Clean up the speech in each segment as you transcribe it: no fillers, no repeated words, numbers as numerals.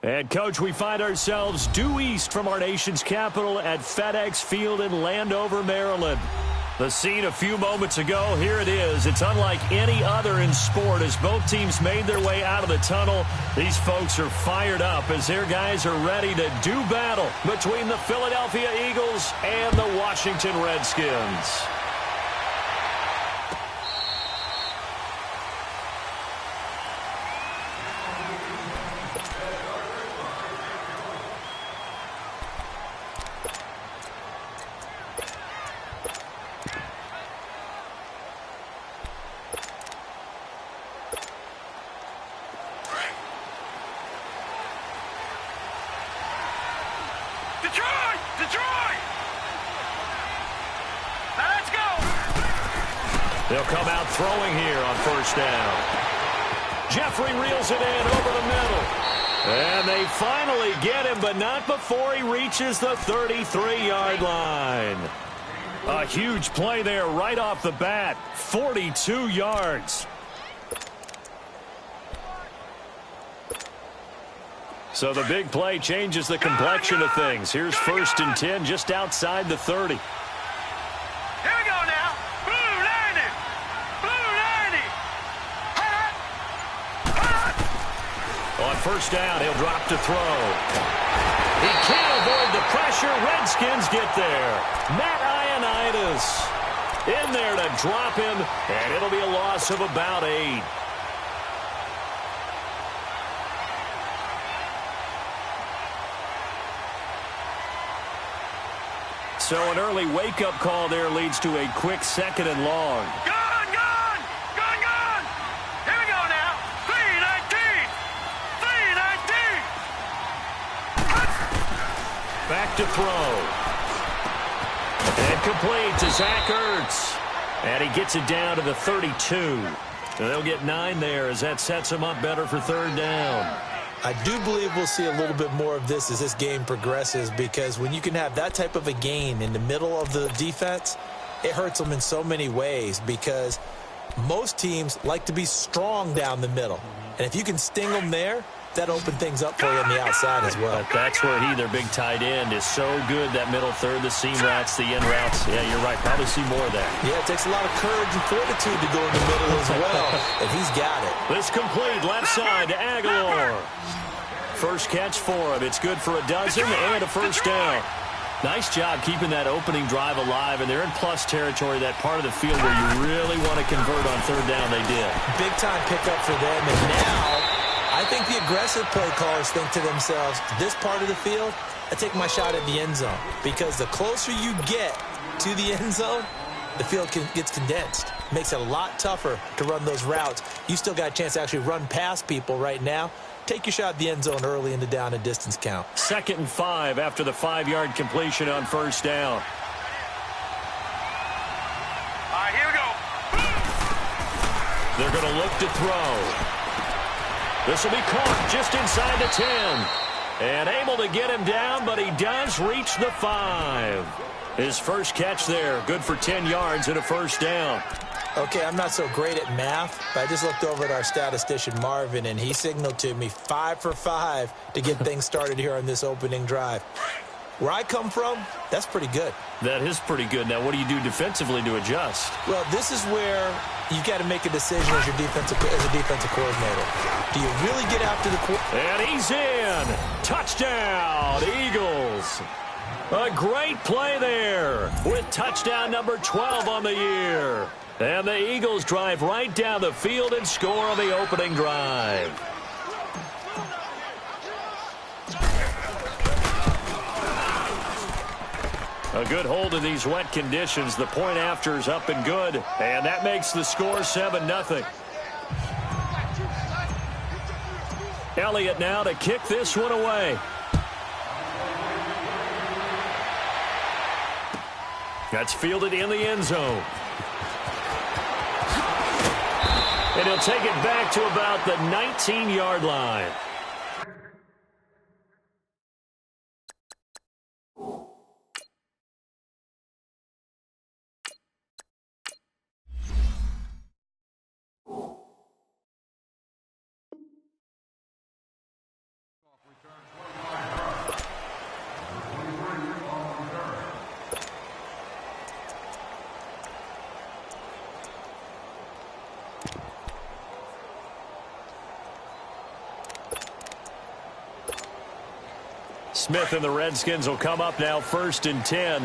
And, Coach, we find ourselves due east from our nation's capital at FedEx Field in Landover, Maryland. The scene a few moments ago, here it is. It's unlike any other in sport as both teams made their way out of the tunnel. These folks are fired up as their guys are ready to do battle between the Philadelphia Eagles and the Washington Redskins. They'll come out throwing here on first down. Jeffrey reels it in over the middle. And they finally get him, but not before he reaches the 33-yard line. A huge play there right off the bat. 42 yards. So the big play changes the complexion of things. Here's 1st and 10 just outside the 30. On first down, he'll drop to throw. He can't avoid the pressure. Redskins get there. Matt Ioannidis in there to drop him, and it'll be a loss of about 8. So an early wake-up call there leads to a quick 2nd and long. Back to throw. And complete to Zach Ertz. And he gets it down to the 32. They'll get 9 there as that sets him up better for 3rd down. I do believe we'll see a little bit more of this as this game progresses, because when you can have that type of a gain in the middle of the defense, it hurts them in so many ways, because most teams like to be strong down the middle. And if you can sting them there, that opened things up for you on the outside as well. But that's where their big tight end, is so good, that middle third, the seam routes, the in routes. Yeah, you're right. Probably see more of that. Yeah, it takes a lot of courage and fortitude to go in the middle as well, and he's got it. This complete left side to Aguilar. First catch for him. It's good for a dozen and a first down. Nice job keeping that opening drive alive, and they're in plus territory, that part of the field where you really want to convert on 3rd down. They did. Big-time pickup for them, and now I think the aggressive play callers think to themselves, this part of the field, I take my shot at the end zone. Because the closer you get to the end zone, the field gets condensed. Makes it a lot tougher to run those routes. You still got a chance to actually run past people right now. Take your shot at the end zone early in the down and distance count. 2nd and 5 after the 5-yard completion on first down. All right, here we go. They're going to look to throw. This will be caught just inside the 10. And able to get him down, but he does reach the 5. His first catch there, good for 10 yards and a first down. Okay, I'm not so great at math, but I just looked over at our statistician, Marvin, and he signaled to me 5 for 5 to get things started here on this opening drive. Where I come from, that's pretty good. That is pretty good. Now, what do you do defensively to adjust? Well, this is where you've got to make a decision as a defensive coordinator. Do you really get after the quarterback? And he's in. Touchdown, Eagles. A great play there with touchdown number 12 on the year. And the Eagles drive right down the field and score on the opening drive. A good hold in these wet conditions. The point after is up and good. And that makes the score 7-0. Elliott now to kick this one away. That's fielded in the end zone. And he'll take it back to about the 19-yard line. Smith and the Redskins will come up now 1st and 10.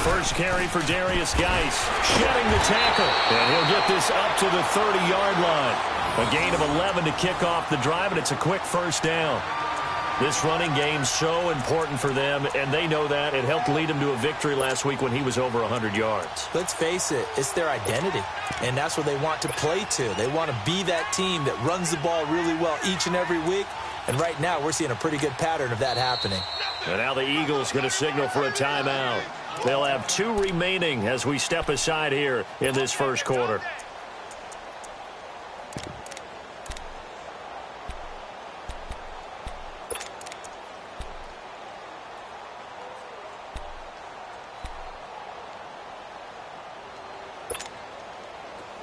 First carry for Darius Geis, shedding the tackle, and he'll get this up to the 30-yard line. A gain of 11 to kick off the drive, and it's a quick first down. This running game's so important for them, and they know that. It helped lead them to a victory last week when he was over 100 yards. Let's face it, it's their identity, and that's what they want to play to. They want to be that team that runs the ball really well each and every week, and right now we're seeing a pretty good pattern of that happening. And now the Eagles going to signal for a timeout. They'll have 2 remaining as we step aside here in this first quarter.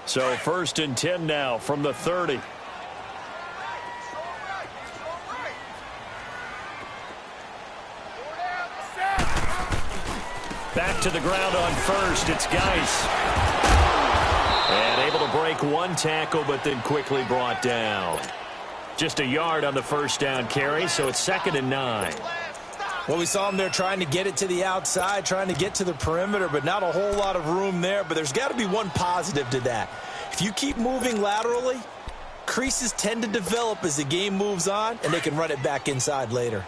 So 1st and 10 now from the 30. Back to the ground on first. It's Geis. And able to break one tackle, but then quickly brought down. Just a yard on the first down carry, so it's 2nd and 9. Well, we saw him there trying to get it to the outside, trying to get to the perimeter, but not a whole lot of room there. But there's got to be one positive to that. If you keep moving laterally, creases tend to develop as the game moves on, and they can run it back inside later.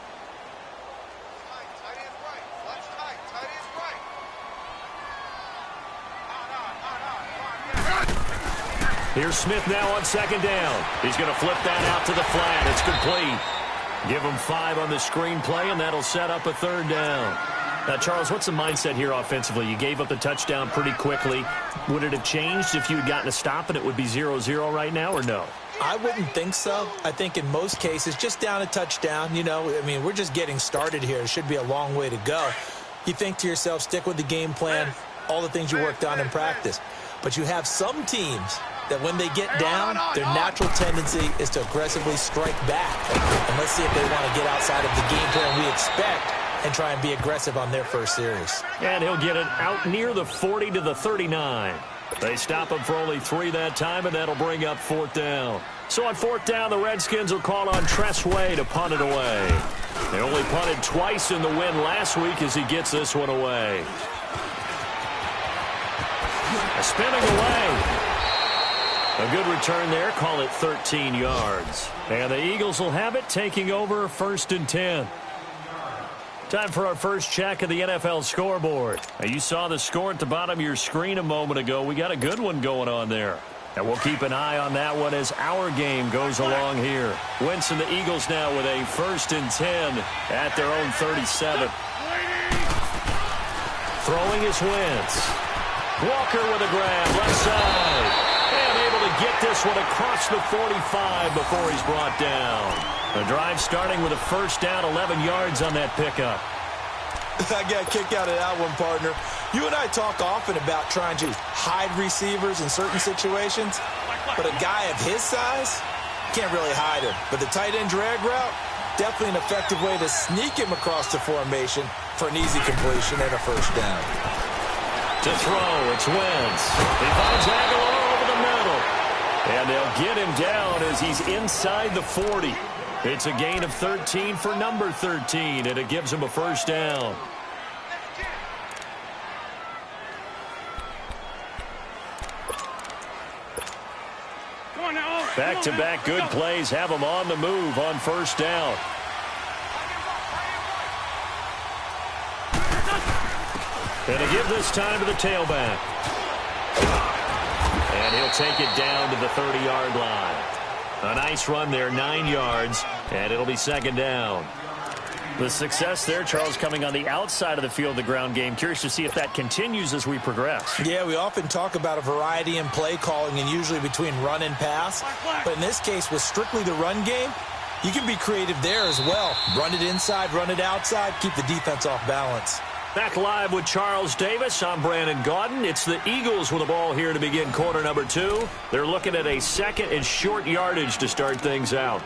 Here's Smith now on 2nd down. He's going to flip that out to the flat. It's complete. Give him 5 on the screen play, and that'll set up a 3rd down. Now, Charles, what's the mindset here offensively? You gave up the touchdown pretty quickly. Would it have changed if you had gotten a stop and it would be 0-0 right now, or no? I wouldn't think so. I think in most cases, just down a touchdown, you know, I mean, we're just getting started here. It should be a long way to go. You think to yourself, stick with the game plan, all the things you worked on in practice. But you have some teams that when they get down, their natural tendency is to aggressively strike back. And let's see if they want to get outside of the game plan we expect and try and be aggressive on their first series. And he'll get it out near the 40 to the 39. They stop him for only 3 that time, and that'll bring up 4th down. So on 4th down, the Redskins will call on TRUESTORY to punt it away. They only punted twice in the win last week as he gets this one away. Spinning away. A good return there. Call it 13 yards. And the Eagles will have it, taking over 1st and 10. Time for our first check of the NFL scoreboard. Now, you saw the score at the bottom of your screen a moment ago. We got a good one going on there. And we'll keep an eye on that one as our game goes along here. Wentz and the Eagles now with a 1st and 10 at their own 37. Throwing is Wentz. Walker with a grab, left side. And able to get this one across the 45 before he's brought down. The drive starting with a 1st down, 11 yards on that pickup. I got a kick out of that one, partner. You and I talk often about trying to hide receivers in certain situations, but a guy of his size can't really hide him. But the tight end drag route, definitely an effective way to sneak him across the formation for an easy completion and a 1st down. To throw, it's Wentz. He finds Aguilar over the middle. And they'll get him down as he's inside the 40. It's a gain of 13 for number 13, and it gives him a 1st down. Back-to-back good plays have him on the move on 1st down. And to give this time to the tailback. And he'll take it down to the 30-yard line. A nice run there, 9 yards, and it'll be 2nd down. The success there, Charles, coming on the outside of the field, the ground game. Curious to see if that continues as we progress. Yeah, we often talk about a variety in play calling and usually between run and pass. But in this case, with strictly the run game, you can be creative there as well. Run it inside, run it outside, keep the defense off balance. Back live with Charles Davis. I'm Brandon Gaudin. It's the Eagles with the ball here to begin quarter number 2. They're looking at a 2nd and short yardage to start things out.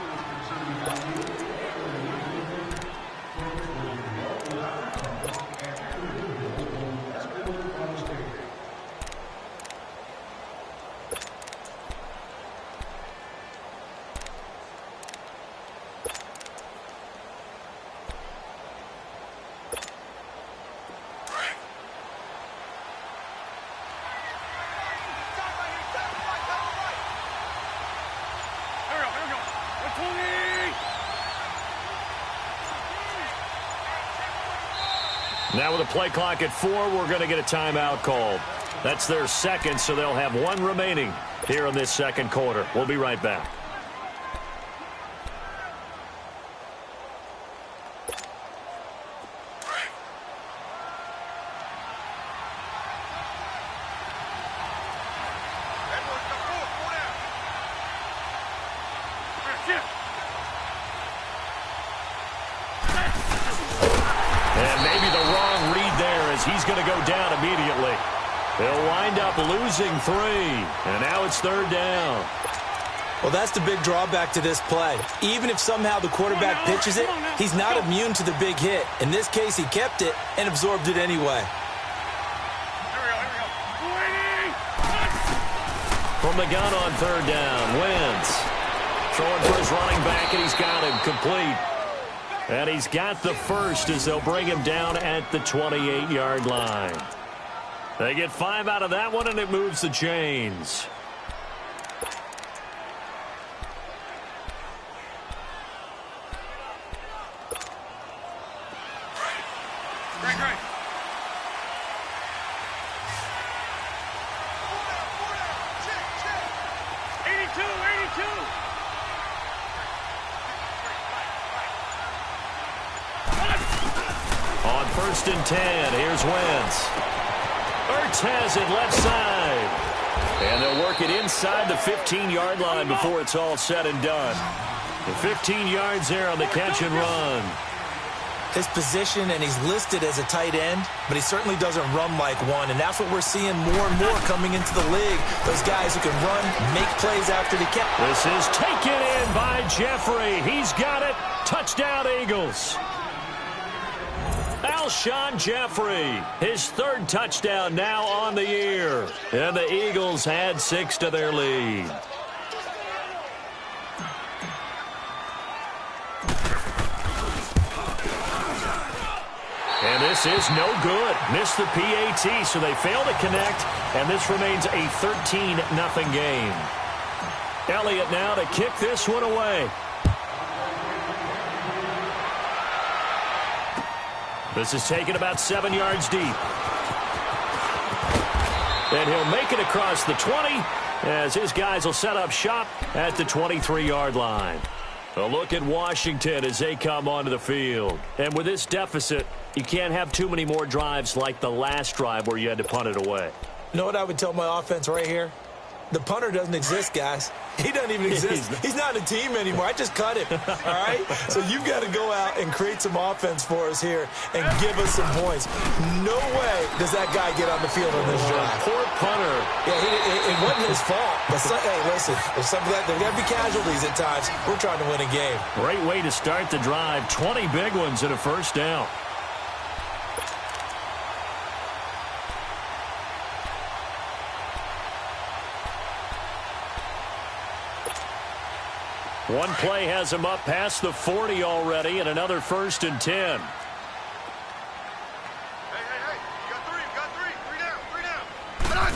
Now with a play clock at 4, we're going to get a timeout called. That's their second, so they'll have one remaining here in this second quarter. We'll be right back. And maybe the wrong read there as he's going to go down immediately. They'll wind up losing 3, and now it's third down. Well, that's the big drawback to this play. Even if somehow the quarterback pitches it, he's not immune to the big hit. In this case, he kept it and absorbed it anyway. From the gun on third down, Wentz throwing for his running back, and he's got him complete. And he's got the first as they'll bring him down at the 28-yard line. They get 5 out of that one, and it moves the chains. Great. On first and 10, here's Wentz. Ertz has it left side. And they'll work it inside the 15-yard line before it's all said and done. The 15 yards there on the catch and run. His position, and he's listed as a tight end, but he certainly doesn't run like one, and that's what we're seeing more and more coming into the league. Those guys who can run, make plays after the catch. This is taken in by Jeffrey. He's got it. Touchdown, Eagles. Alshon Jeffrey, his third touchdown now on the year. And the Eagles add 6 to their lead. And this is no good. Missed the PAT, so they fail to connect, and this remains a 13-0 game. Elliott now to kick this one away. This is taken about 7 yards deep. And he'll make it across the 20 as his guys will set up shop at the 23-yard line. A look at Washington as they come onto the field. And with this deficit, you can't have too many more drives like the last drive where you had to punt it away. You know what I would tell my offense right here? The punter doesn't exist, guys. He doesn't even exist. He's not a team anymore. I just cut him, all right? So you've got to go out and create some offense for us here and give us some points. No way does that guy get on the field on this drive. Poor punter. Yeah, it wasn't his fault. But, hey, listen, there's got to be casualties at times. We're trying to win a game. Great way to start the drive. 20 big ones and a first down. One play has him up past the 40 already, and another first and 10. Hey, you got three down.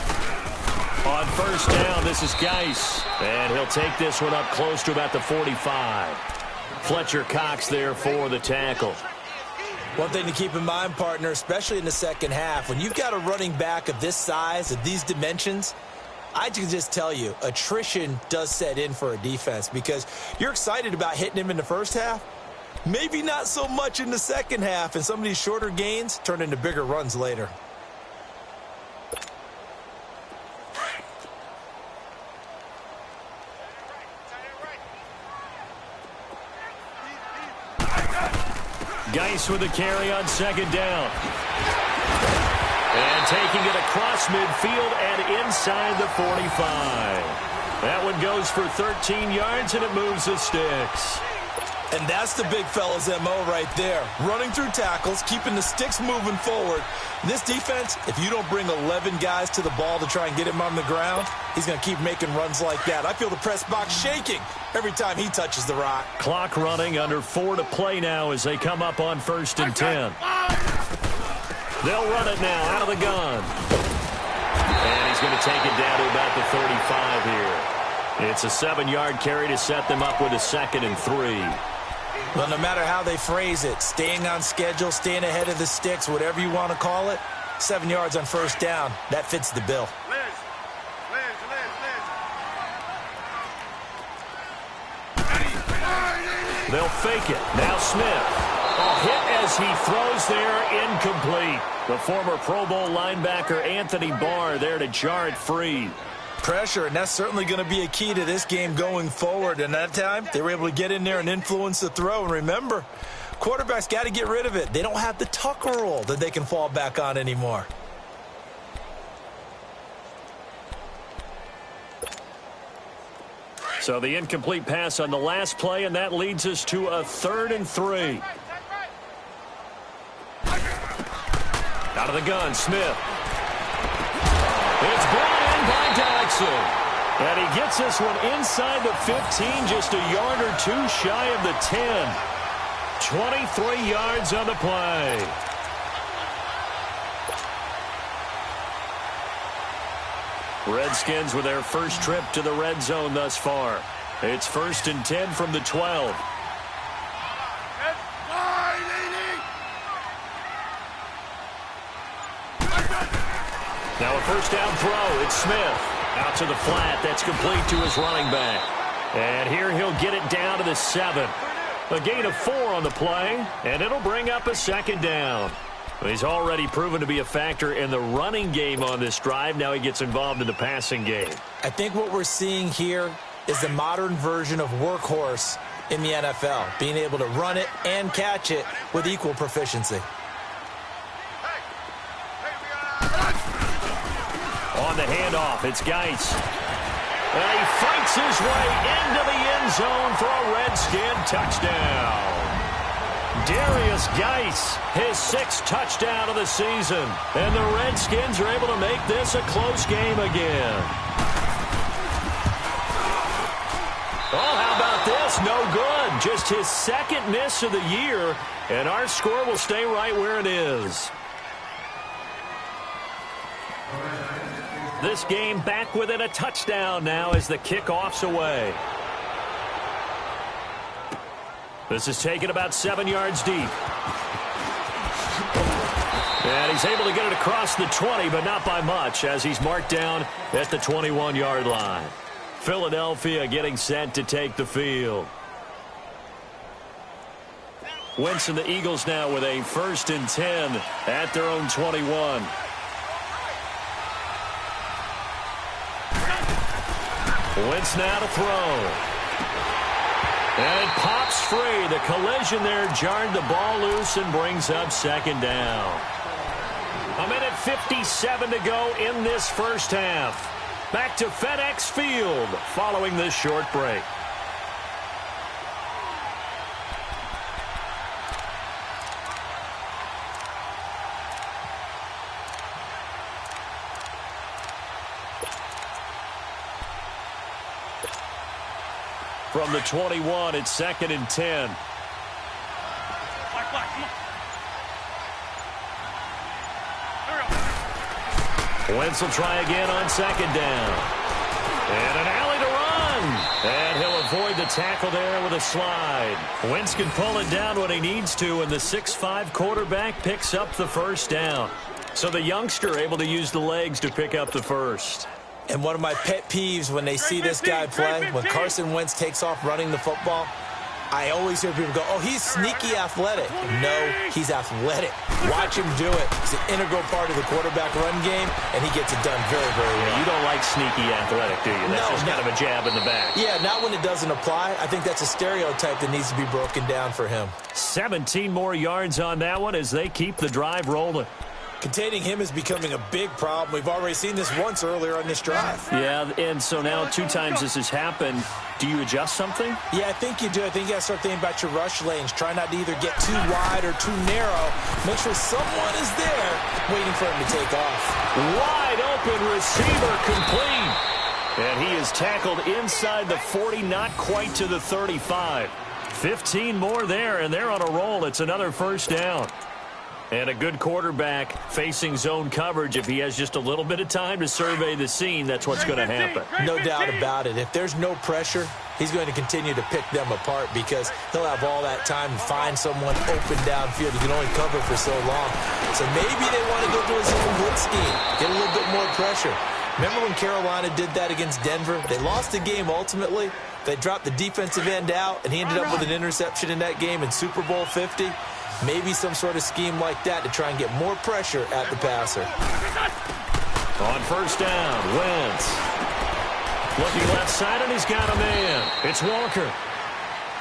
On first down, this is Geis, and he'll take this one up close to about the 45. Fletcher Cox there for the tackle. One thing to keep in mind, partner, especially in the second half, when you've got a running back of this size, of these dimensions, I can just tell you, attrition does set in for a defense because you're excited about hitting him in the first half. Maybe not so much in the second half, and some of these shorter gains turn into bigger runs later. Geis with a carry on second down. And taking it across midfield and inside the 45. That one goes for 13 yards, and it moves the sticks. And that's the big fella's MO right there. Running through tackles, keeping the sticks moving forward. This defense, if you don't bring 11 guys to the ball to try and get him on the ground, he's going to keep making runs like that. I feel the press box shaking every time he touches the rock. Clock running, under 4 to play now as they come up on first and 10. They'll run it now out of the gun. And he's going to take it down to about the 35 here. It's a 7-yard carry to set them up with a 2nd and 3. Well, no matter how they phrase it, staying on schedule, staying ahead of the sticks, whatever you want to call it, 7 yards on first down, that fits the bill. They'll fake it. Now Smith. A hit as he throws there, incomplete. The former Pro Bowl linebacker Anthony Barr there to jar it free. Pressure, and that's certainly going to be a key to this game going forward. And that time, they were able to get in there and influence the throw. And remember, quarterbacks got to get rid of it. They don't have the tuck rule that they can fall back on anymore. So the incomplete pass on the last play, and that leads us to a 3rd and 3. Out of the gun, Smith. It's brought in by Jackson. And he gets this one inside the 15, just a yard or two shy of the 10. 23 yards on the play. Redskins with their first trip to the red zone thus far. It's 1st and 10 from the 12. Now a first down throw. It's Smith. Out to the flat. That's complete to his running back. And here he'll get it down to the 7. A gain of 4 on the play, and it'll bring up a 2nd down. He's already proven to be a factor in the running game on this drive. Now he gets involved in the passing game. I think what we're seeing here is the modern version of workhorse in the NFL, being able to run it and catch it with equal proficiency. On the handoff, it's Geis. And he fights his way into the end zone for a Redskin touchdown. Darius Geis, his 6th touchdown of the season. And the Redskins are able to make this a close game again. Oh, how about this? No good. Just his 2nd miss of the year. And our score will stay right where it is. This game back within a touchdown now as the kickoff's away. This is taken about 7 yards deep. And he's able to get it across the 20, but not by much, as he's marked down at the 21-yard line. Philadelphia getting set to take the field. Wentz and the Eagles now with a 1st and 10 at their own 21. Wentz now to throw. And it pops free. The collision there jarred the ball loose and brings up 2nd down. 1:57 to go in this first half. Back to FedEx Field following this short break. From the 21, it's 2nd and 10. Wentz will try again on 2nd down. And an alley to run. And he'll avoid the tackle there with a slide. Wentz can pull it down when he needs to, and the 6'5" quarterback picks up the 1st down. So the youngster able to use the legs to pick up the 1st. And one of my pet peeves when they see this guy play, when Carson Wentz takes off running the football, I always hear people go, oh, he's sneaky athletic. No, he's athletic. Watch him do it. It's an integral part of the quarterback run game, and he gets it done very, very well. You don't like sneaky athletic, do you? That's just kind of a jab in the back. Yeah, not when it doesn't apply. I think that's a stereotype that needs to be broken down for him. 17 more yards on that one as they keep the drive rolling. Containing him is becoming a big problem. We've already seen this once earlier on this drive. Yeah, and so now 2 times this has happened. Do you adjust something? Yeah, I think you do. I think you got to start thinking about your rush lanes. Try not to either get too wide or too narrow. Make sure someone is there waiting for him to take off. Wide open receiver complete. And he is tackled inside the 40, not quite to the 35. 15 more there, and they're on a roll. It's another 1st down. And a good quarterback facing zone coverage, if he has just a little bit of time to survey the scene, that's what's going to happen. No doubt about it. If there's no pressure, he's going to continue to pick them apart because he'll have all that time to find someone open downfield. He can only cover for so long. So maybe they want to go to a zone blitz scheme, get a little bit more pressure. Remember when Carolina did that against Denver? They lost the game ultimately. They dropped the defensive end out, and he ended up with an interception in that game in Super Bowl 50. Maybe some sort of scheme like that to try and get more pressure at the passer. On first down, Wentz. Looking left side, and he's got a man. It's Walker.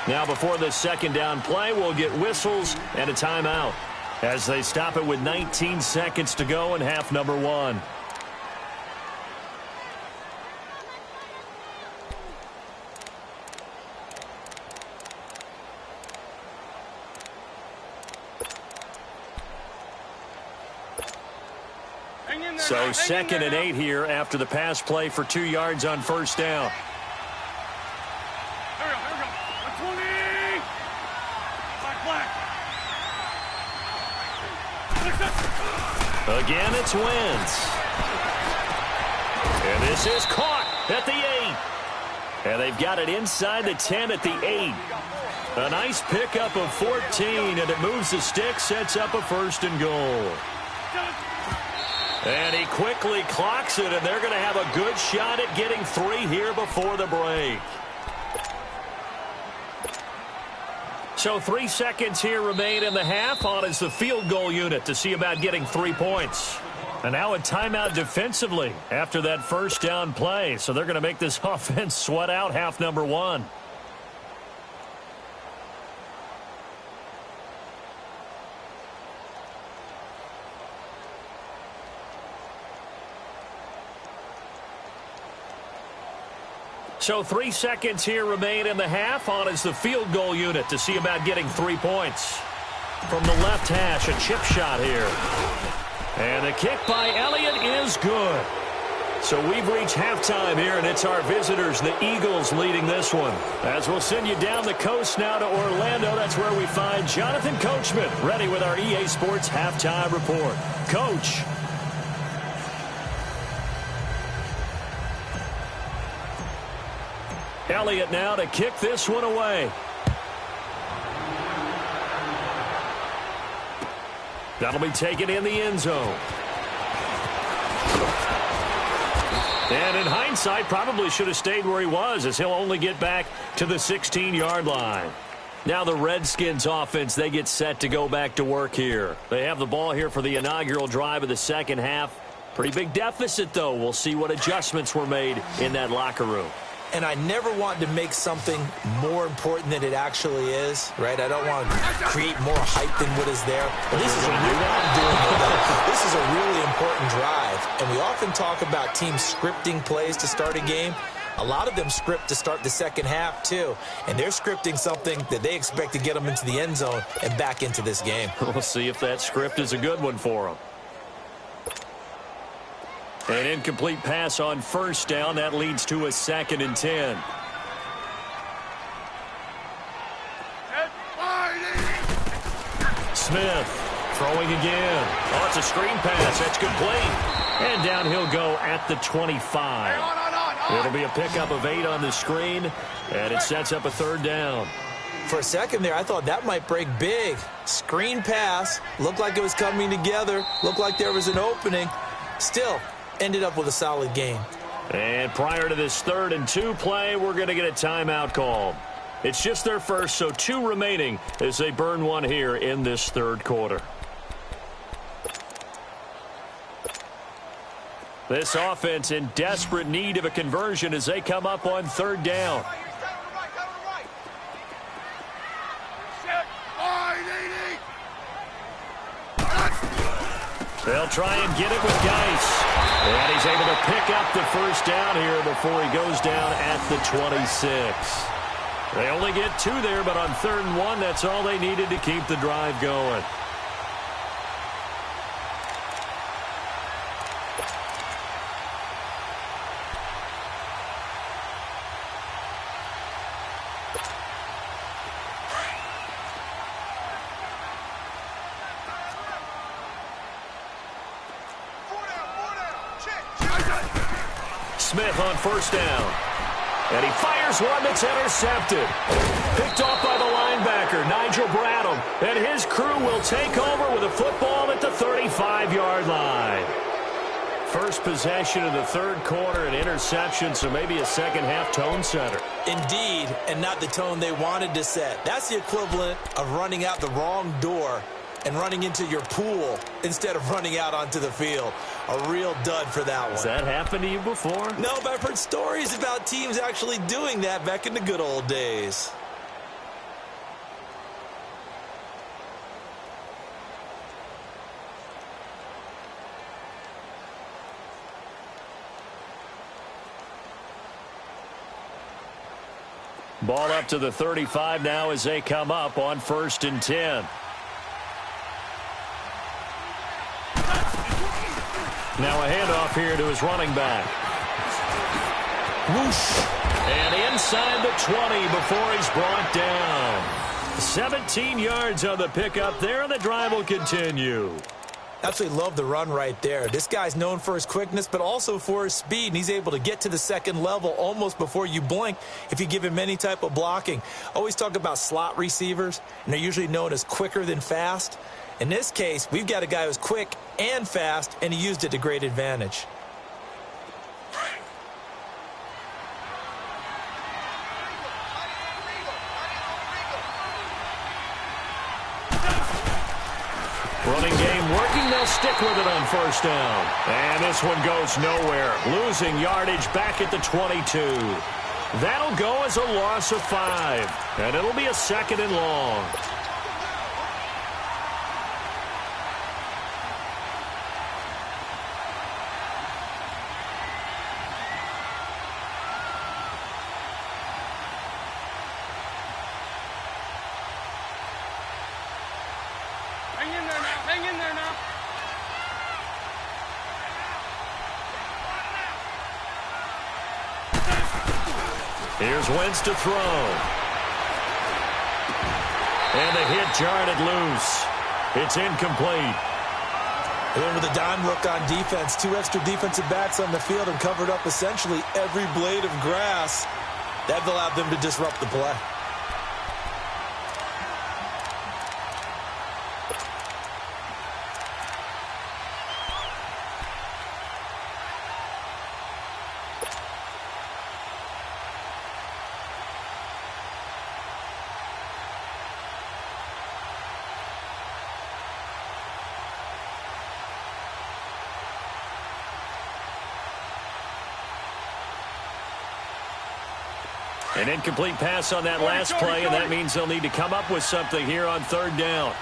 Now before the second down play, we'll get whistles and a timeout as they stop it with 19 seconds to go in half number 1. So 2nd and 8 here after the pass play for 2 yards on first down. Here we go. 20. Black. Again, it's Wentz. And this is caught at the 8. And they've got it inside the 10 at the 8. A nice pickup of 14, and it moves the stick, sets up a first and goal. And he quickly clocks it, and they're going to have a good shot at getting 3 here before the break. So 3 seconds here remain in the half. On is the field goal unit to see about getting 3 points. And now a timeout defensively after that first down play. So they're going to make this offense sweat out half number 1. So 3 seconds here remain in the half. On is the field goal unit to see about getting 3 points. From the left hash, a chip shot here. And the kick by Elliott is good. So we've reached halftime here, and it's our visitors, the Eagles, leading this one. As we'll send you down the coast now to Orlando, that's where we find Jonathan Coachman, ready with our EA Sports Halftime Report. Coach. Elliott now to kick this one away. That'll be taken in the end zone. And in hindsight, probably should have stayed where he was, as he'll only get back to the 16-yard line. Now the Redskins offense, they get set to go back to work here. They have the ball here for the inaugural drive of the second half. Pretty big deficit, though. We'll see what adjustments were made in that locker room. And I never want to make something more important than it actually is, right? I don't want to create more hype than what is there. But this is a really important drive. And we often talk about teams scripting plays to start a game. A lot of them script to start the second half, too. And they're scripting something that they expect to get them into the end zone and back into this game. We'll see if that script is a good one for them. An incomplete pass on first down. That leads to a 2nd and 10. Smith throwing again. Oh, it's a screen pass. That's complete. And down he'll go at the 25. It'll be a pickup of 8 on the screen, and it sets up a 3rd down. For a second there, I thought that might break big. Screen pass. Looked like it was coming together. Looked like there was an opening. Still, ended up with a solid game. And prior to this 3rd and 2 play, we're going to get a timeout called. It's just their first, so 2 remaining as they burn one here in this 3rd quarter. This offense in desperate need of a conversion as they come up on 3rd down. They'll try and get it with Geis. And he's able to pick up the first down here before he goes down at the 26. They only get 2 there, but on 3rd and 1, that's all they needed to keep the drive going. Smith on first down. And he fires one that's intercepted. Picked off by the linebacker, Nigel Bradham. And his crew will take over with a football at the 35-yard line. First possession of the third quarter, an interception, so maybe a second-half tone setter. Indeed, and not the tone they wanted to set. That's the equivalent of running out the wrong door and running into your pool instead of running out onto the field. A real dud for that one. Has that happened to you before? No, but I've heard stories about teams actually doing that back in the good old days. Ball up to the 35 now as they come up on 1st and 10. Now a handoff here to his running back. Whoosh. And inside the 20 before he's brought down. 17 yards on the pickup there, and the drive will continue. Absolutely love the run right there. This guy's known for his quickness, but also for his speed, and he's able to get to the second level almost before you blink if you give him any type of blocking. Always talk about slot receivers, and they're usually known as quicker than fast. In this case, we've got a guy who's quick and fast, and he used it to great advantage. Running game working. They'll stick with it on first down. And this one goes nowhere. Losing yardage back at the 22. That'll go as a loss of 5. And it'll be a 2nd and long. Hang in there now. Here's Wentz to throw. And the hit jarred it loose. It's incomplete. And then with a dime look on defense, 2 extra defensive backs on the field and covered up essentially every blade of grass. That allowed them to disrupt the play. An incomplete pass on that last play, and that means they'll need to come up with something here on 3rd down.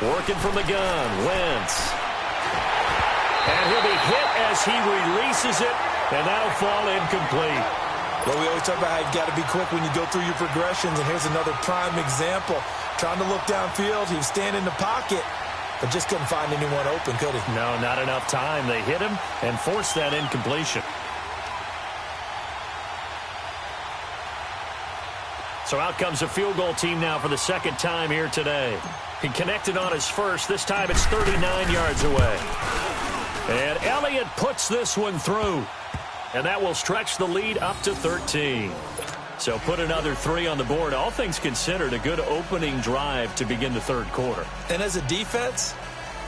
Working from the gun, Wentz. And he'll be hit as he releases it, and that'll fall incomplete. Well, we always talk about how you've got to be quick when you go through your progressions, and here's another prime example. Trying to look downfield, he was standing in the pocket, but just couldn't find anyone open, could he? No, not enough time. They hit him and forced that incompletion. So out comes a field goal team now for the 2nd time here today. He connected on his first. This time it's 39 yards away. And Elliott puts this one through. And that will stretch the lead up to 13. So put another 3 on the board. All things considered, a good opening drive to begin the 3rd quarter. And as a defense,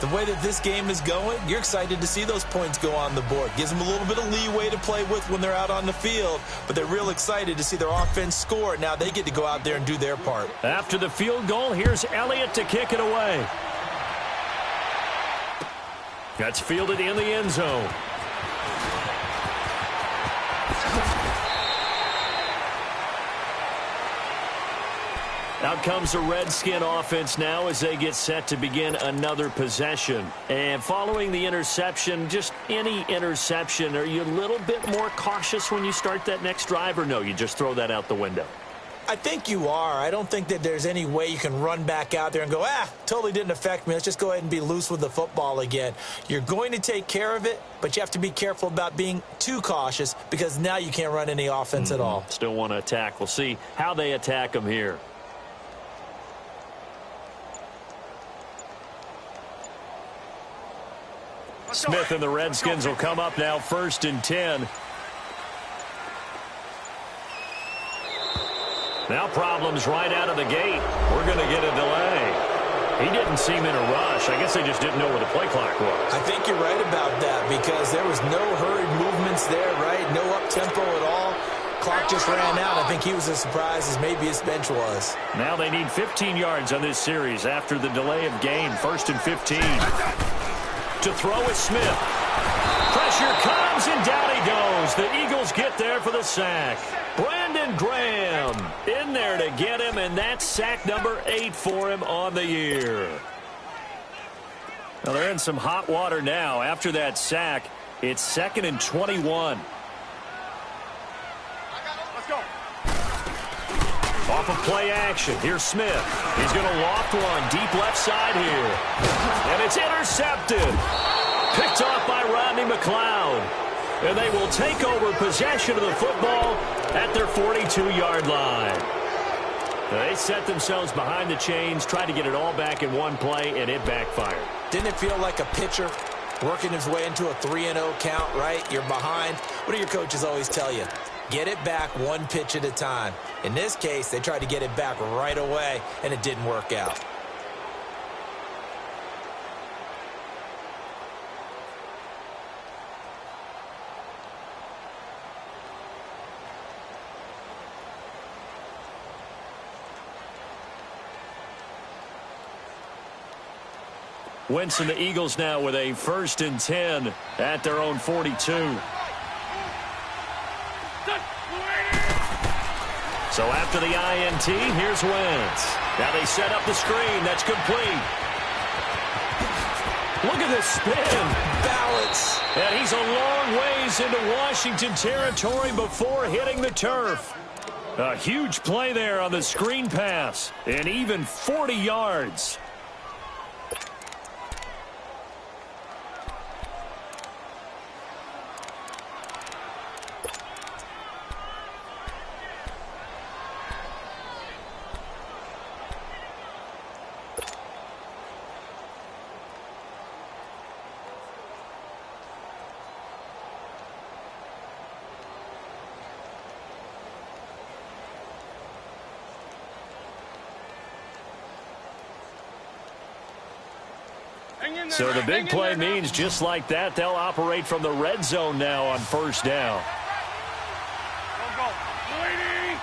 the way that this game is going, you're excited to see those points go on the board. Gives them a little bit of leeway to play with when they're out on the field, but they're real excited to see their offense score. Now they get to go out there and do their part. After the field goal, here's Elliott to kick it away. That's fielded in the end zone. Out comes the Redskin offense now as they get set to begin another possession. And following the interception, just any interception, are you a little bit more cautious when you start that next drive, or no, you just throw that out the window? I think you are. I don't think that there's any way you can run back out there and go, totally didn't affect me. Let's just go ahead and be loose with the football again. You're going to take care of it, but you have to be careful about being too cautious because now you can't run any offense at all. Still want to attack. We'll see how they attack them here. Smith and the Redskins will come up now 1st and 10. Now problems right out of the gate. We're going to get a delay. He didn't seem in a rush. I guess they just didn't know where the play clock was. I think you're right about that because there was no hurried movements there, right? No up-tempo at all. Clock just ran out. I think he was as surprised as maybe his bench was. Now they need 15 yards on this series after the delay of game. 1st and 15. To throw is Smith. Pressure comes, and down he goes. The Eagles get there for the sack. Brandon Graham in there to get him, and that's sack number 8 for him on the year. Now they're in some hot water now. After that sack, it's 2nd and 21. Let's go. Off of play action, here's Smith. He's going to loft one deep left side here. And it's intercepted. Picked off by Rodney McLeod. And they will take over possession of the football at their 42-yard line. They set themselves behind the chains, tried to get it all back in one play, and it backfired. Didn't it feel like a pitcher working his way into a 3-0 count, right? You're behind. What do your coaches always tell you? Get it back one pitch at a time. In this case, they tried to get it back right away, and it didn't work out. Wentz and the Eagles now with a 1st and 10 at their own 42. So after the INT, here's Wentz. Now they set up the screen. That's complete. Look at this spin. Balance. And he's a long ways into Washington territory before hitting the turf. A huge play there on the screen pass. And even 40 yards. So the big play means just like that, they'll operate from the red zone now on 1st down. Go. Lady.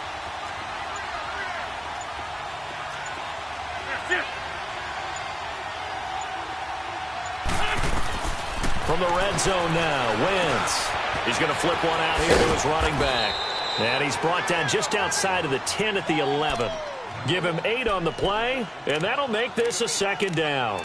From the red zone now, Wentz. He's going to flip one out here to his running back. And he's brought down just outside of the 10 at the 11. Give him 8 on the play, and that'll make this a 2nd down.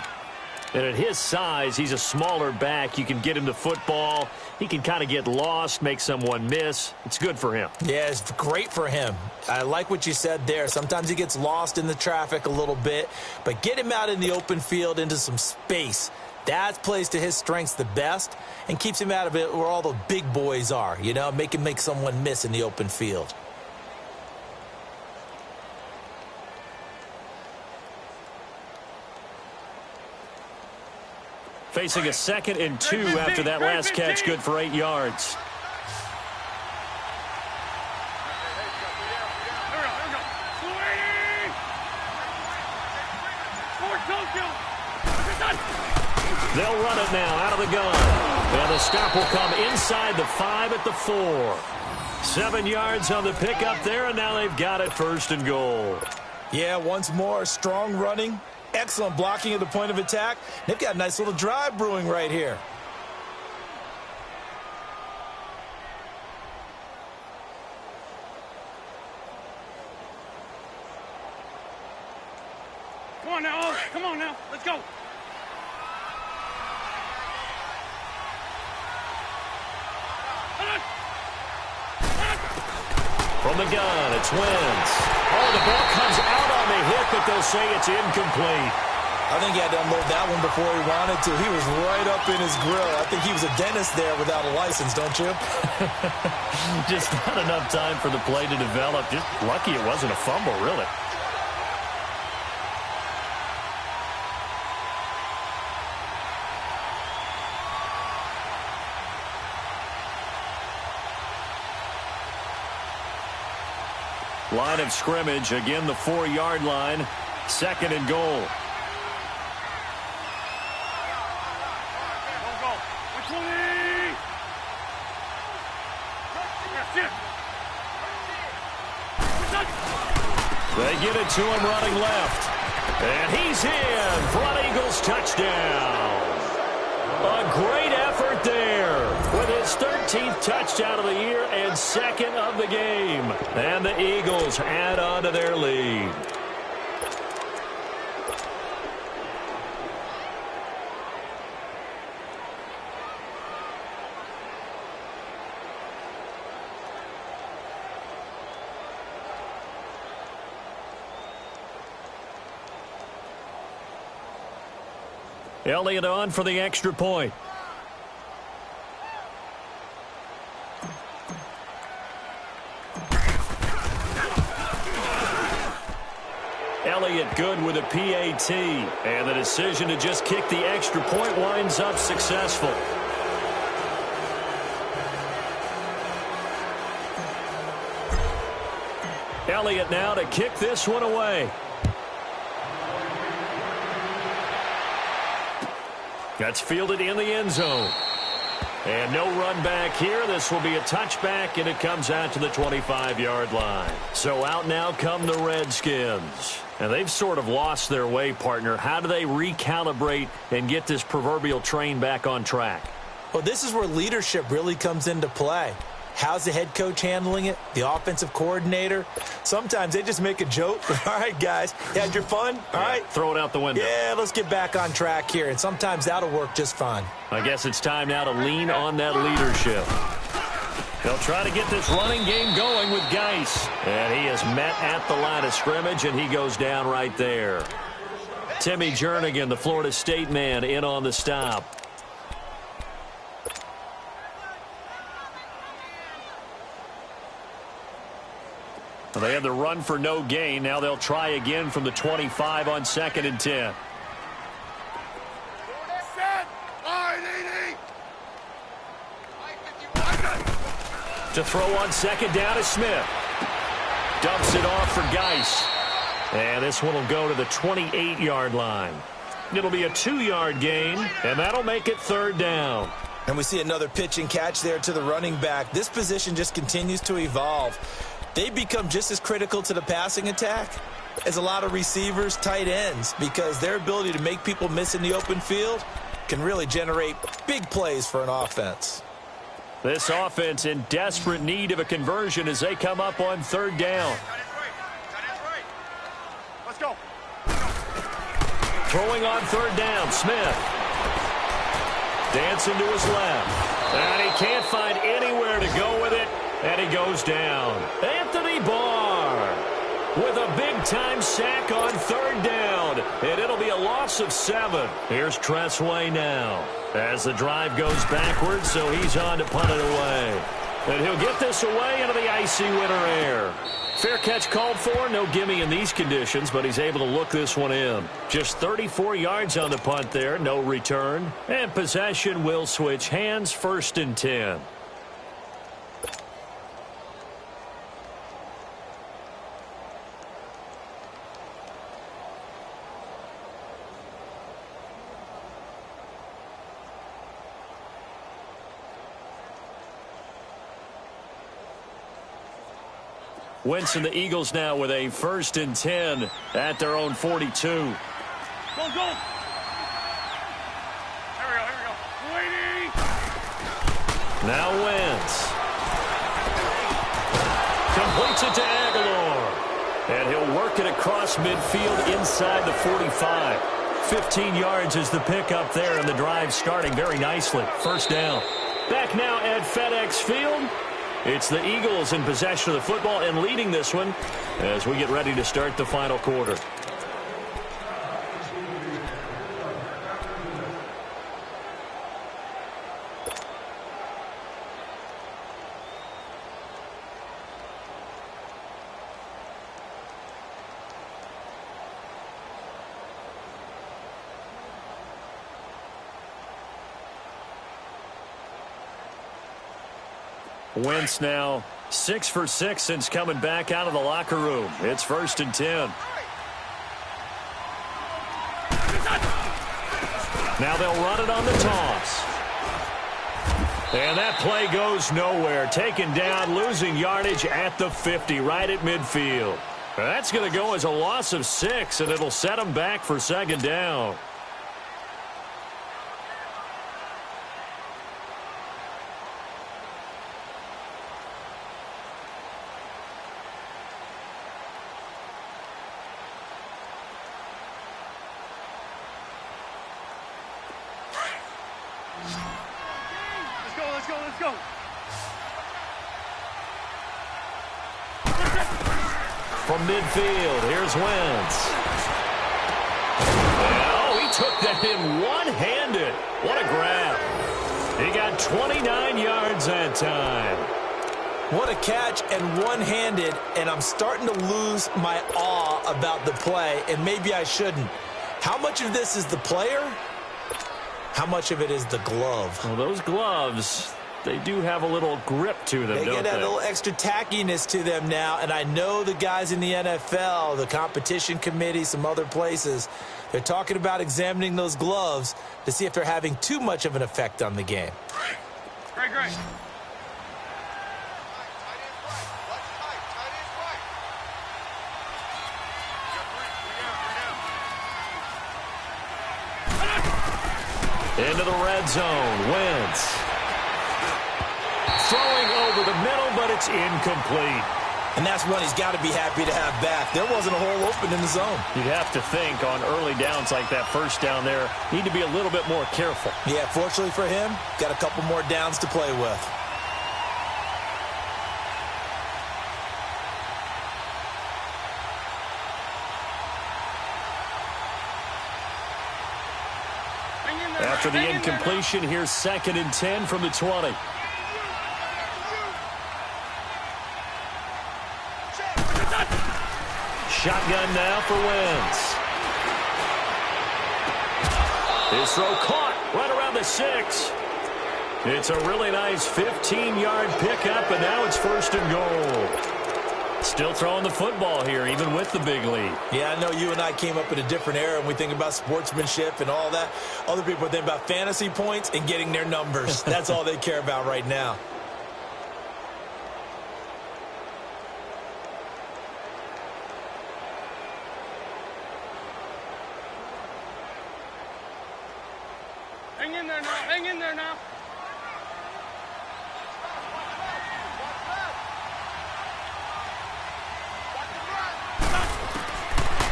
And at his size, he's a smaller back. You can get him the football. He can kind of get lost, make someone miss. It's good for him. Yeah, it's great for him. I like what you said there. Sometimes he gets lost in the traffic a little bit, but get him out in the open field into some space. That plays to his strengths the best and keeps him out of it where all the big boys are, you know, make him make someone miss in the open field. Facing a 2nd and 2 after that last catch, good for 8 yards. They'll run it now out of the gun. And the stop will come inside the 5 at the 4. 7 yards on the pickup there, and now they've got it 1st and goal. Yeah, once more, strong running. Excellent blocking at the point of attack. They've got a nice little drive brewing right here. Come on now. Come on now. Let's go. From the gun, it's Wentz. Oh, the ball comes out on the hit, but they'll say it's incomplete. I think he had to unload that one before he wanted to. He was right up in his grill. I think he was a dentist there without a license, don't you? Just not enough time for the play to develop. Just lucky it wasn't a fumble, really. Line of scrimmage, again the 4-yard line. 2nd and goal. They give it to him running left. And he's in for an Eagles touchdown. A great effort there with his 13th touchdown of the year and 2nd of the game. And the Eagles add on to their lead. Elliott on for the extra point. Elliott good with a PAT. And the decision to just kick the extra point winds up successful. Elliott now to kick this one away. That's fielded in the end zone. And no run back here. This will be a touchback, and it comes out to the 25-yard line. So out now come the Redskins. And they've sort of lost their way, partner. How do they recalibrate and get this proverbial train back on track? Well, this is where leadership really comes into play. How's the head coach handling it? The offensive coordinator? Sometimes they just make a joke. All right, guys, you had your fun? All right. Throw it out the window. Yeah, let's get back on track here. And sometimes that'll work just fine. I guess it's time now to lean on that leadership. They'll try to get this running game going with Geis. And he is met at the line of scrimmage, and he goes down right there. Timmy Jernigan, the Florida State man, in on the stop. They had the run for no gain. Now they'll try again from the 25 on 2nd and 10. To throw on 2nd down is Smith. Dumps it off for Geis. And this one will go to the 28-yard line. It'll be a 2-yard gain, and that'll make it 3rd down. And we see another pitch and catch there to the running back. This position just continues to evolve. They become just as critical to the passing attack as a lot of receivers, tight ends, because their ability to make people miss in the open field can really generate big plays for an offense. This offense in desperate need of a conversion as they come up on 3rd down. Let's go. Throwing on 3rd down, Smith. Dancing to his left. And he can't find anywhere to go with it. And he goes down. Anthony Barr with a big-time sack on 3rd down. And it'll be a loss of 7. Here's Tressway now as the drive goes backwards, so he's on to punt it away. And he'll get this away into the icy winter air. Fair catch called for. No gimme in these conditions, but he's able to look this one in. Just 34 yards on the punt there. No return. And possession will switch hands. 1st and 10. Wentz and the Eagles now with a 1st and 10 at their own 42. Go, go. Here we go. Waiting. Now Wentz. Completes it to Aguilar. And he'll work it across midfield inside the 45. 15 yards is the pickup there, and the drive starting very nicely. 1st down. Back now at FedEx Field. It's the Eagles in possession of the football and leading this one as we get ready to start the final quarter. Wentz now 6 for 6 since coming back out of the locker room. It's 1st and 10. Now they'll run it on the toss. And that play goes nowhere. Taken down, losing yardage at the 50, right at midfield. That's going to go as a loss of 6, and it'll set them back for 2nd down. Let's go. From midfield, here's Wentz. Oh, he took that in one-handed. What a grab. He got 29 yards that time. What a catch and one-handed, and I'm starting to lose my awe about the play, and maybe I shouldn't. How much of this is the player? How much of it is the glove? Well, those gloves, they do have a little grip to them, They don't get that little extra tackiness to them now, and I know the guys in the NFL, the competition committee, some other places, they're talking about examining those gloves to see if they're having too much of an effect on the game. Great. Into the red zone, Wentz. Throwing over the middle, but it's incomplete. And that's one he's got to be happy to have back. There wasn't a hole open in the zone. You'd have to think on early downs like that, first down there, need to be a little bit more careful. Yeah, fortunately for him, got a couple more downs to play with. After the incompletion, here's 2nd and 10 from the 20. Shotgun now for Wentz. His throw caught right around the 6. It's a really nice 15-yard pickup, and now it's 1st and goal. Still throwing the football here, even with the big lead. Yeah, I know you and I came up in a different era, and we think about sportsmanship and all that. Other people think about fantasy points and getting their numbers. That's all they care about right now. Hang in there now.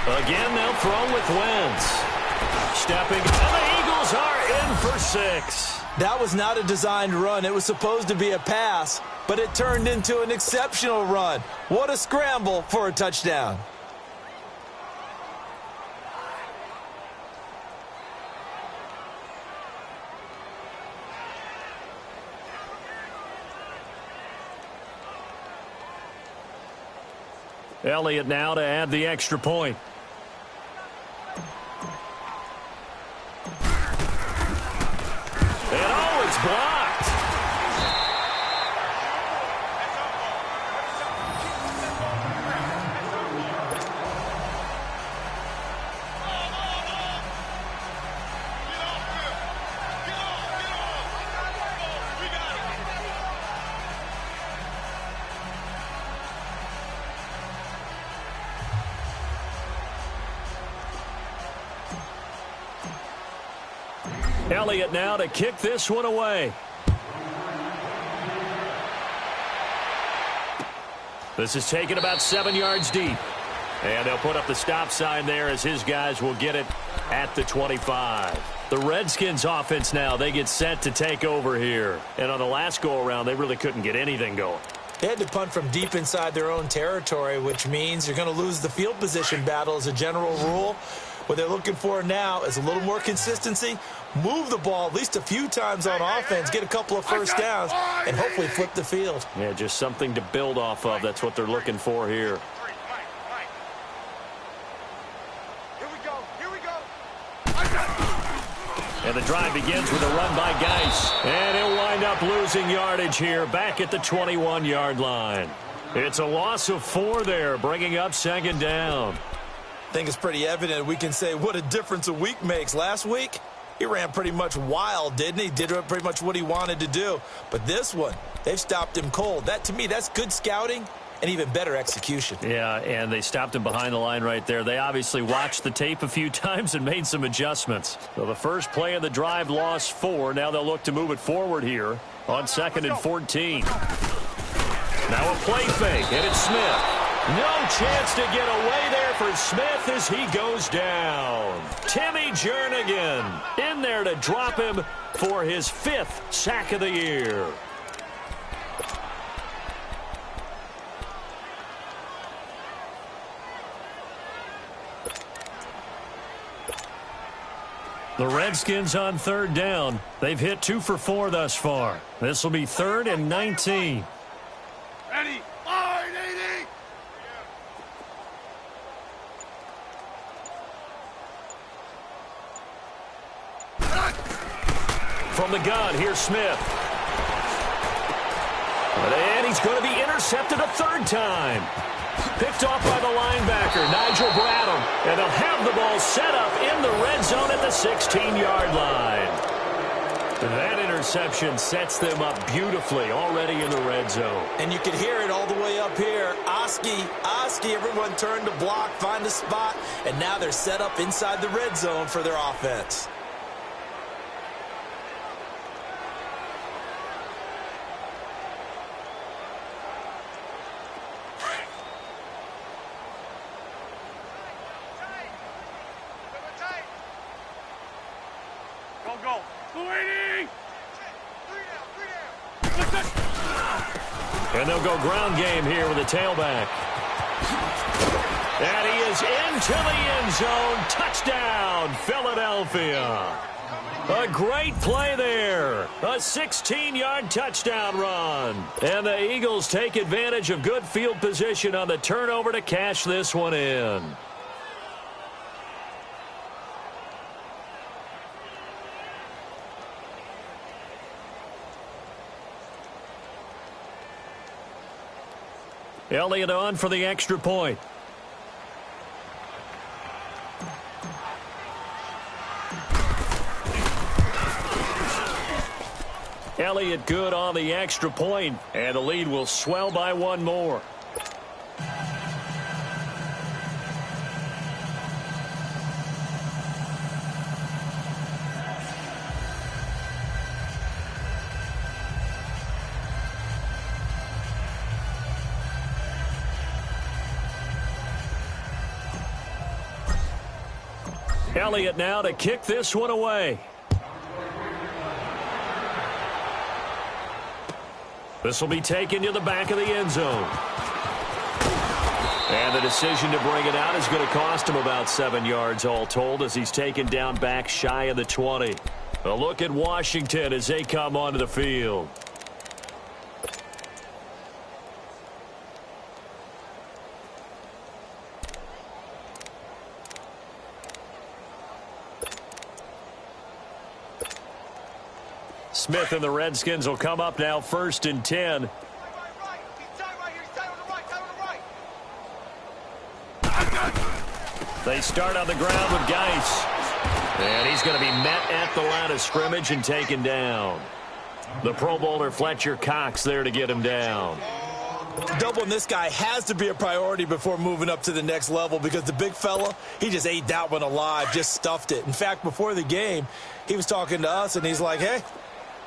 Again, they'll throw with Wentz. Stepping, and the Eagles are in for 6. That was not a designed run. It was supposed to be a pass, but it turned into an exceptional run. What a scramble for a touchdown. Elliott now to add the extra point. And oh, it's blocked. Elliott now to kick this one away. This is taken about 7 yards deep. And they'll put up the stop sign there as his guys will get it at the 25. The Redskins offense now, they get set to take over here. And on the last go-around, they really couldn't get anything going. They had to punt from deep inside their own territory, which means you're going to lose the field position battle as a general rule. What they're looking for now is a little more consistency, move the ball at least a few times on offense, get a couple of first downs, and hopefully flip the field. Yeah, just something to build off of. That's what they're looking for here. And the drive begins with a run by Geis. And he'll wind up losing yardage here back at the 21-yard line. It's a loss of 4 there, bringing up second down. I think it's pretty evident we can say what a difference a week makes. Last week, he ran pretty much wild, didn't he? Did pretty much what he wanted to do. But this one, they've stopped him cold. That, to me, that's good scouting and even better execution. Yeah, and they stopped him behind the line right there. They obviously watched the tape a few times and made some adjustments. So the first play of the drive lost 4. Now they'll look to move it forward here on 2nd and 14. Now a play fake, and it's Smith. No chance to get away there for Smith as he goes down. Timmy Jernigan in there to drop him for his 5th sack of the year. The Redskins on 3rd down. They've hit 2 for 4 thus far. This will be 3rd and 19. Ready? From the gun, here's Smith. And he's going to be intercepted a 3rd time. Picked off by the linebacker, Nigel Bradham. And they'll have the ball set up in the red zone at the 16-yard line. That interception sets them up beautifully already in the red zone. And you can hear it all the way up here. Oski, everyone turned to block, find a spot, and now they're set up inside the red zone for their offense. Go. And they'll go ground game here with a tailback. And he is into the end zone. Touchdown, Philadelphia. A great play there. A 16-yard touchdown run. And the Eagles take advantage of good field position on the turnover to cash this one in. Elliott on for the extra point. Elliott good on the extra point, and the lead will swell by 1 more. Elliott now to kick this one away. This will be taken to the back of the end zone. And the decision to bring it out is going to cost him about 7 yards all told as he's taken down back shy of the 20. A look at Washington as they come onto the field. Smith and the Redskins will come up now 1st and 10. They start on the ground with Geis. And he's going to be met at the line of scrimmage and taken down. The Pro Bowler Fletcher Cox there to get him down. Doubling this guy has to be a priority before moving up to the next level because the big fella, he just ate that one alive, just stuffed it. In fact, before the game, he was talking to us, and he's like, hey,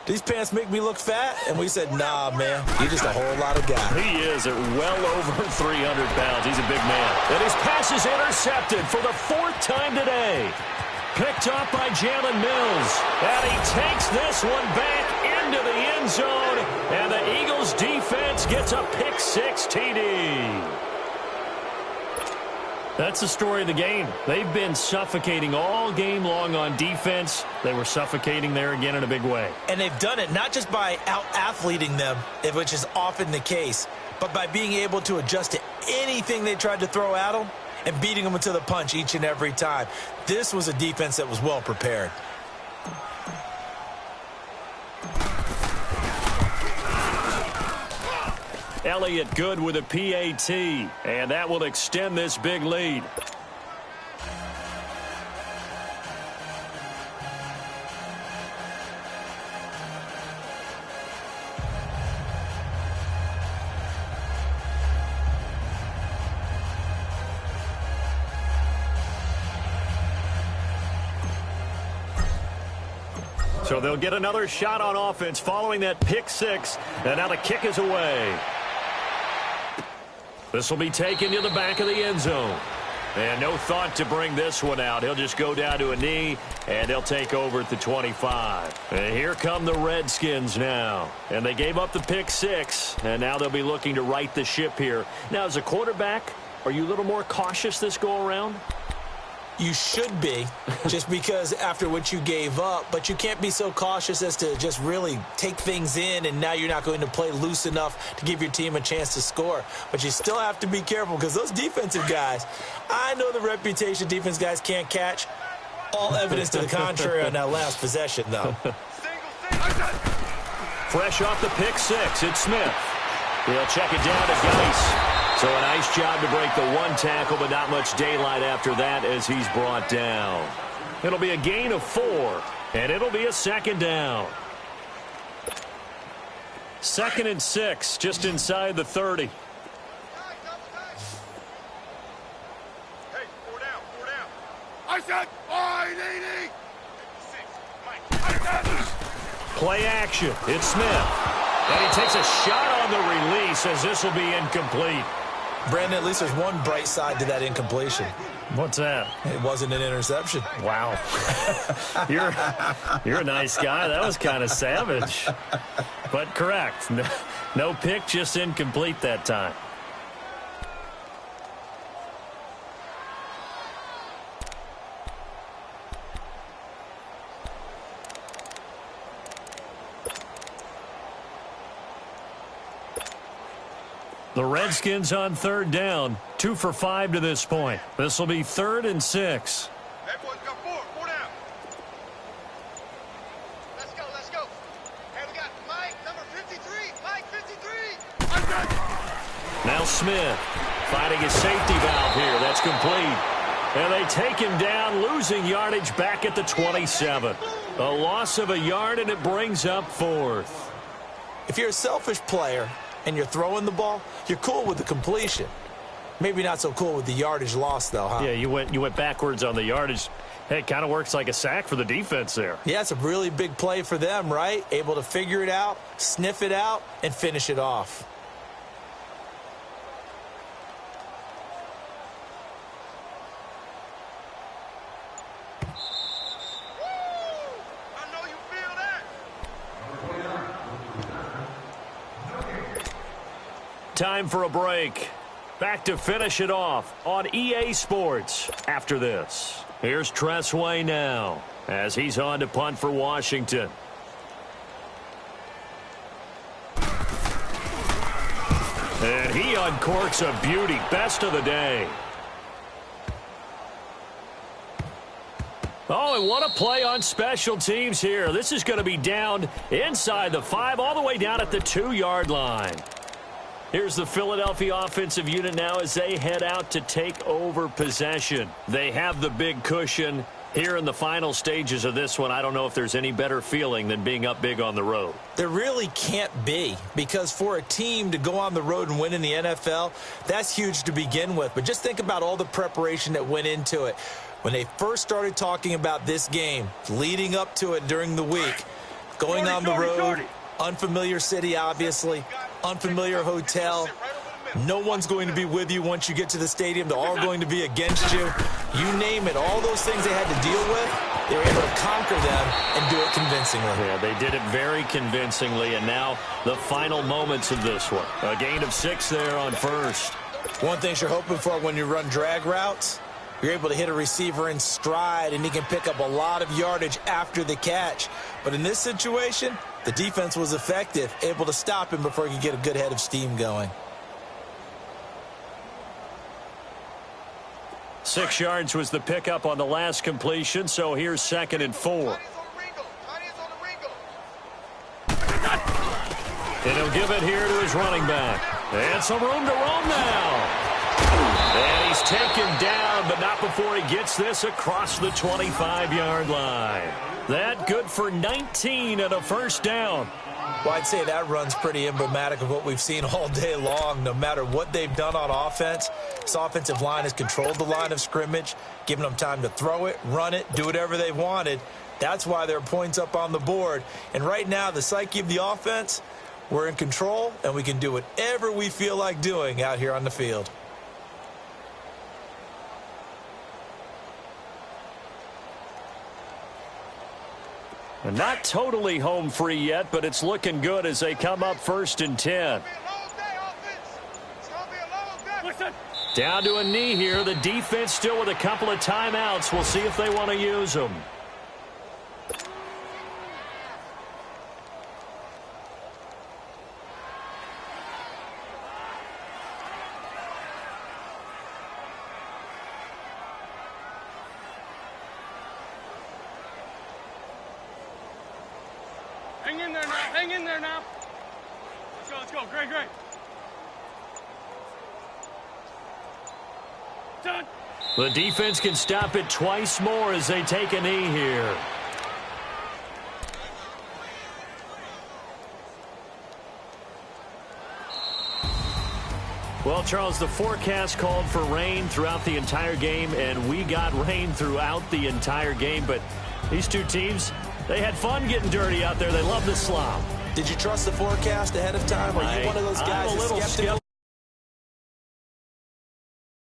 these pants make me look fat? And we said, nah, man, you're just a whole lot of guy. He is at well over 300 pounds. He's a big man. And his pass is intercepted for the 4th time today. Picked up by Jalen Mills. And he takes this one back into the end zone. And the Eagles defense gets a pick-6 TD. That's the story of the game. They've been suffocating all game long on defense. They were suffocating there again in a big way. And they've done it not just by out-athleting them, which is often the case, but by being able to adjust to anything they tried to throw at them and beating them to the punch each and every time. This was a defense that was well prepared. Elliott good with a PAT, and that will extend this big lead. So they'll get another shot on offense following that pick six. And now the kick is away. This will be taken to the back of the end zone. And no thought to bring this one out. He'll just go down to a knee, and they'll take over at the 25. And here come the Redskins now. And they gave up the pick six, and now they'll be looking to right the ship here. Now, as a quarterback, are you a little more cautious this go-around? You should be, just because after what you gave up, but you can't be so cautious as to just really take things in, and now you're not going to play loose enough to give your team a chance to score. But you still have to be careful, because those defensive guys, I know the reputation defense guys can't catch. All evidence to the contrary on that last possession, though. Fresh off the pick six, it's Smith. He'll check it down to Geis. So a nice job to break the one tackle, but not much daylight after that as he's brought down. It'll be a gain of 4, and it'll be a second down. 2nd and 6, just inside the 30. Hey, 4 down, 4 down. I said 580. 56, Play action. It's Smith. And he takes a shot on the release as this will be incomplete. Brandon, at least there's one bright side to that incompletion. What's that? It wasn't an interception. Wow. You're a nice guy. That was kind of savage. But correct. No pick, just incomplete that time. The Redskins on 3rd down, 2 for 5 to this point. This will be 3rd and 6. That boy's got 4 down. Let's go. Hey, we got Mike, number 53. Mike, 53. Now Smith finding his safety valve here. That's complete. And they take him down, losing yardage back at the 27. A loss of a yard, and it brings up 4th. If you're a selfish player and you're throwing the ball, you're cool with the completion. Maybe not so cool with the yardage loss, though, huh? Yeah, you went backwards on the yardage. Hey, it kind of works like a sack for the defense there. Yeah, it's a really big play for them, right? Able to figure it out, sniff it out, and finish it off. I know you feel that. Time for a break. Back to finish it off on EA Sports after this. Here's Tressway now as he's on to punt for Washington. And he uncorks a beauty. Best of the day. Oh, and what a play on special teams here. This is going to be down inside the 5, all the way down at the 2-yard line. Here's the Philadelphia offensive unit now as they head out to take over possession. They have the big cushion. Here in the final stages of this one, I don't know if there's any better feeling than being up big on the road. There really can't be, because for a team to go on the road and win in the NFL, that's huge to begin with. But just think about all the preparation that went into it. When they first started talking about this game, leading up to it during the week, going on the road, unfamiliar city, obviously, unfamiliar hotel. No one's going to be with you once you get to the stadium. They're all going to be against you. You name it. All those things they had to deal with, they were able to conquer them and do it convincingly. Yeah, they did it very convincingly, and now the final moments of this one. A gain of 6 there on first. One thing you're hoping for when you run drag routes, you're able to hit a receiver in stride, and he can pick up a lot of yardage after the catch. But in this situation, the defense was effective, able to stop him before he could get a good head of steam going. 6 yards was the pickup on the last completion, so here's 2nd and 4. And he'll give it here to his running back. And some room to roam now. And he's taken down, but not before he gets this across the 25-yard line. That good for 19 and a first down. Well, I'd say that run's pretty emblematic of what we've seen all day long. No matter what they've done on offense, this offensive line has controlled the line of scrimmage, given them time to throw it, run it, do whatever they wanted. That's why there are points up on the board. And right now, the psyche of the offense, we're in control, and we can do whatever we feel like doing out here on the field. Not totally home free yet, but it's looking good as they come up 1st and 10. Down to a knee here. The defense still with a couple of timeouts. We'll see if they want to use them. Hang in there now. Hang in there now. Let's go. Let's go. Great, great. Done. The defense can stop it twice more as they take a knee here. Well, Charles, the forecast called for rain throughout the entire game, and we got rain throughout the entire game. But these two teams, they had fun getting dirty out there. They love the slop. Did you trust the forecast ahead of time? Are you one of those guys I'm a little skeptical?